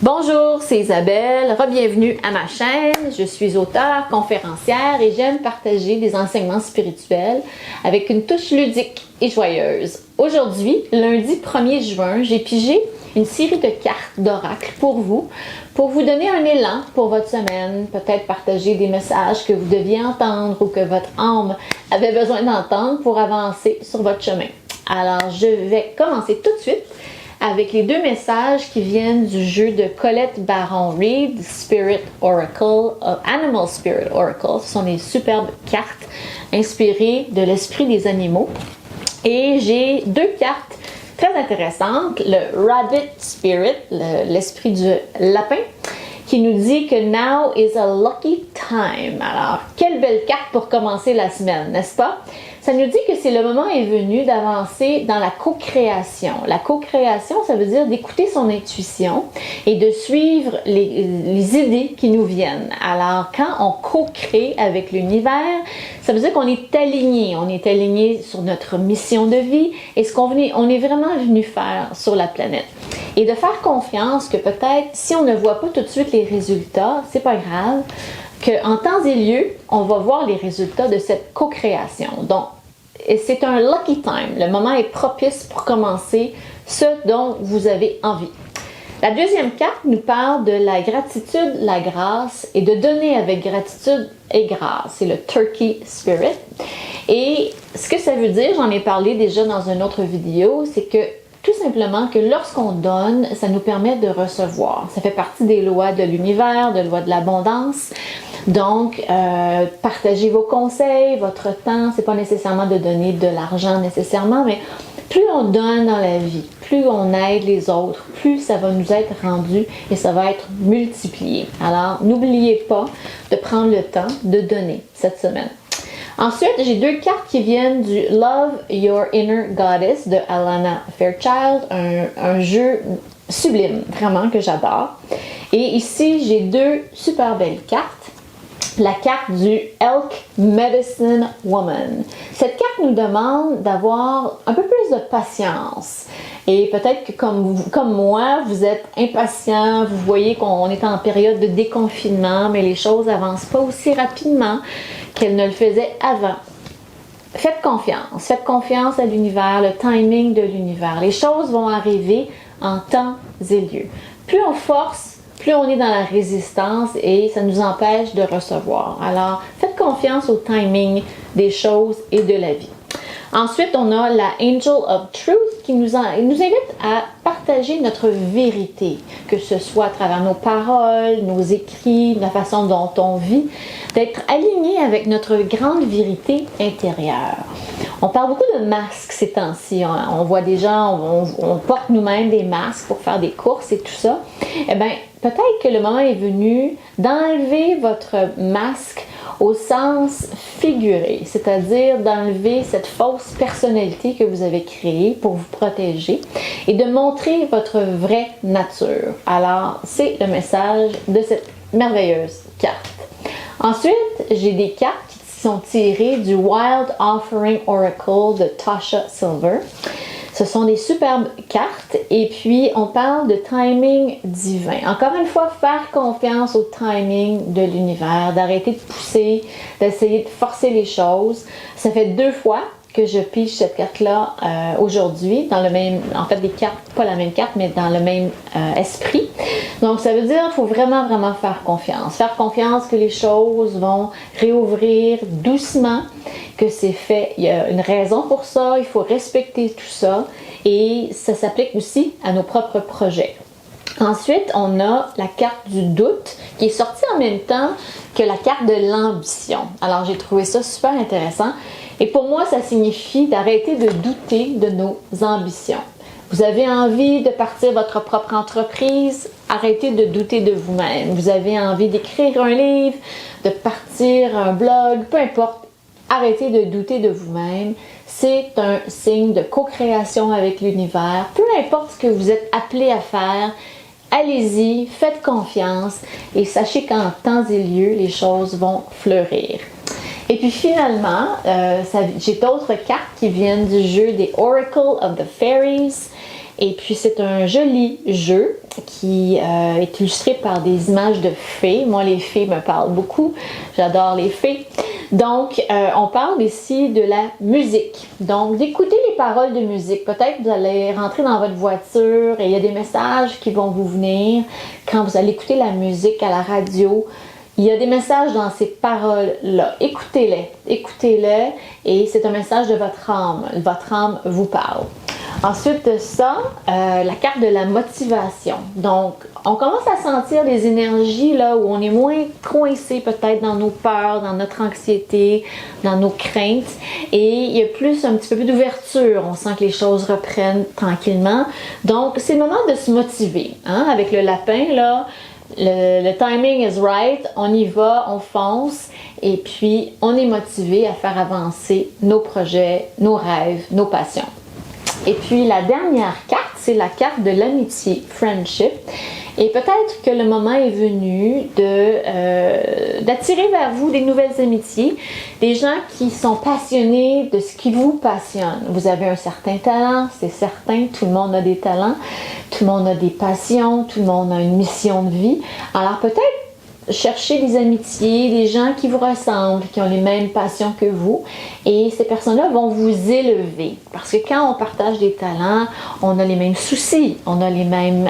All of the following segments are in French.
Bonjour, c'est Isabelle. Bienvenue à ma chaîne. Je suis auteure, conférencière et j'aime partager des enseignements spirituels avec une touche ludique et joyeuse. Aujourd'hui, lundi 1er juin, j'ai pigé une série de cartes d'oracle pour vous donner un élan pour votre semaine, peut-être partager des messages que vous deviez entendre ou que votre âme avait besoin d'entendre pour avancer sur votre chemin. Alors, je vais commencer tout de suite avec les deux messages qui viennent du jeu de Colette Baron-Reid, Spirit Oracle, Animal Spirit Oracle. Ce sont des superbes cartes inspirées de l'esprit des animaux. Et j'ai deux cartes très intéressantes. Le Rabbit Spirit, l'esprit du lapin, qui nous dit que now is a lucky time. Alors, quelle belle carte pour commencer la semaine, n'est-ce pas? Ça nous dit que c'est le moment est venu d'avancer dans la co-création. La co-création, ça veut dire d'écouter son intuition et de suivre les idées qui nous viennent. Alors, quand on co-crée avec l'univers, ça veut dire qu'on est aligné. On est aligné sur notre mission de vie et ce on est vraiment venu faire sur la planète. Et de faire confiance que peut-être, si on ne voit pas tout de suite les résultats, c'est pas grave, qu'en temps et lieu, on va voir les résultats de cette co-création. Donc, c'est un lucky time. Le moment est propice pour commencer ce dont vous avez envie. La deuxième carte nous parle de la gratitude, la grâce et de donner avec gratitude et grâce. C'est le Turkey Spirit. Et ce que ça veut dire, j'en ai parlé déjà dans une autre vidéo, c'est que tout simplement que lorsqu'on donne, ça nous permet de recevoir. Ça fait partie des lois de l'univers, de lois de l'abondance. Donc, partagez vos conseils, votre temps. C'est pas nécessairement de donner de l'argent nécessairement, mais plus on donne dans la vie, plus on aide les autres, plus ça va nous être rendu et ça va être multiplié. Alors, n'oubliez pas de prendre le temps de donner cette semaine. Ensuite, j'ai deux cartes qui viennent du Love Your Inner Goddess de Alana Fairchild, un jeu sublime, vraiment, que j'adore. Et ici, j'ai deux super belles cartes. La carte du Elk Medicine Woman. Cette carte nous demande d'avoir un peu plus de patience. Et peut-être que comme moi, vous êtes impatient, vous voyez qu'on est en période de déconfinement, mais les choses n'avancent pas aussi rapidement qu'elles ne le faisaient avant. Faites confiance à l'univers, le timing de l'univers. Les choses vont arriver en temps et lieu. Plus on force, plus on est dans la résistance et ça nous empêche de recevoir. Alors, faites confiance au timing des choses et de la vie. Ensuite, on a la Angel of Truth qui nous invite à partager notre vérité, que ce soit à travers nos paroles, nos écrits, la façon dont on vit, d'être aligné avec notre grande vérité intérieure. On parle beaucoup de masques ces temps-ci. On voit des gens, on porte nous-mêmes des masques pour faire des courses et tout ça. Eh bien, peut-être que le moment est venu d'enlever votre masque au sens figuré, c'est-à-dire d'enlever cette fausse personnalité que vous avez créée pour vous protéger et de montrer votre vraie nature. Alors, c'est le message de cette merveilleuse carte. Ensuite, j'ai des cartes qui sont tirées du Wild Offering Oracle de Tasha Silver. Ce sont des superbes cartes et puis on parle de timing divin. Encore une fois, faire confiance au timing de l'univers, d'arrêter de pousser, d'essayer de forcer les choses. Ça fait 2 fois que je pige cette carte-là aujourd'hui, dans le même, en fait des cartes, pas la même carte, mais dans le même esprit. Donc ça veut dire qu'il faut vraiment faire confiance. Faire confiance que les choses vont réouvrir doucement, que c'est fait, il y a une raison pour ça, il faut respecter tout ça et ça s'applique aussi à nos propres projets. Ensuite, on a la carte du doute qui est sortie en même temps que la carte de l'ambition. Alors j'ai trouvé ça super intéressant. Et pour moi, ça signifie d'arrêter de douter de nos ambitions. Vous avez envie de partir votre propre entreprise, arrêtez de douter de vous-même. Vous avez envie d'écrire un livre, de partir un blog, peu importe, arrêtez de douter de vous-même. C'est un signe de co-création avec l'univers. Peu importe ce que vous êtes appelé à faire, allez-y, faites confiance et sachez qu'en temps et lieu, les choses vont fleurir. Et puis finalement, j'ai d'autres cartes qui viennent du jeu des Oracle of the Fairies. Et puis c'est un joli jeu qui est illustré par des images de fées. Moi, les fées me parlent beaucoup. J'adore les fées. Donc, on parle ici de la musique. Donc, d'écouter les paroles de musique. Peut-être que vous allez rentrer dans votre voiture et il y a des messages qui vont vous venir quand vous allez écouter la musique à la radio. Il y a des messages dans ces paroles-là. Écoutez-les. Écoutez-les et c'est un message de votre âme. Votre âme vous parle. Ensuite de ça, la carte de la motivation. Donc, on commence à sentir les énergies là où on est moins coincé peut-être dans nos peurs, dans notre anxiété, dans nos craintes. Et il y a plus un petit peu plus d'ouverture. On sent que les choses reprennent tranquillement. Donc, c'est le moment de se motiver. Hein? Avec le lapin, là, le timing is right. On y va, on fonce. Et puis, on est motivé à faire avancer nos projets, nos rêves, nos passions. Et puis la dernière carte, c'est la carte de l'amitié, friendship. Et peut-être que le moment est venu d'attirer vers vous des nouvelles amitiés, des gens qui sont passionnés de ce qui vous passionne. Vous avez un certain talent, c'est certain, tout le monde a des talents, tout le monde a des passions, tout le monde a une mission de vie. Alors peut-être chercher des amitiés, des gens qui vous ressemblent, qui ont les mêmes passions que vous. Et ces personnes-là vont vous élever. Parce que quand on partage des talents, on a les mêmes soucis, on a les mêmes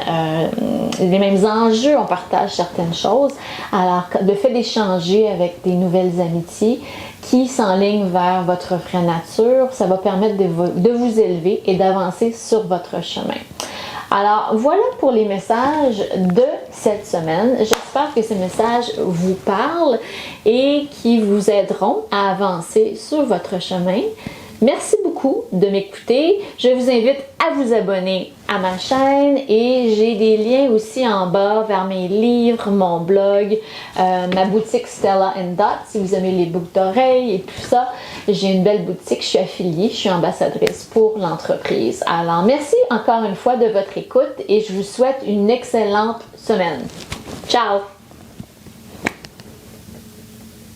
enjeux, on partage certaines choses. Alors, le fait d'échanger avec des nouvelles amitiés qui s'enlignent vers votre vraie nature, ça va permettre de vous élever et d'avancer sur votre chemin. Alors, voilà pour les messages de cette semaine. J'espère que ces messages vous parlent et qui vous aideront à avancer sur votre chemin. Merci beaucoup de m'écouter. Je vous invite à vous abonner à ma chaîne et j'ai des liens aussi en bas vers mes livres, mon blog, ma boutique Stella & Dot si vous aimez les boucles d'oreilles et tout ça. J'ai une belle boutique, je suis affiliée, je suis ambassadrice pour l'entreprise. Alors, merci encore une fois de votre écoute et je vous souhaite une excellente semaine. Ciao!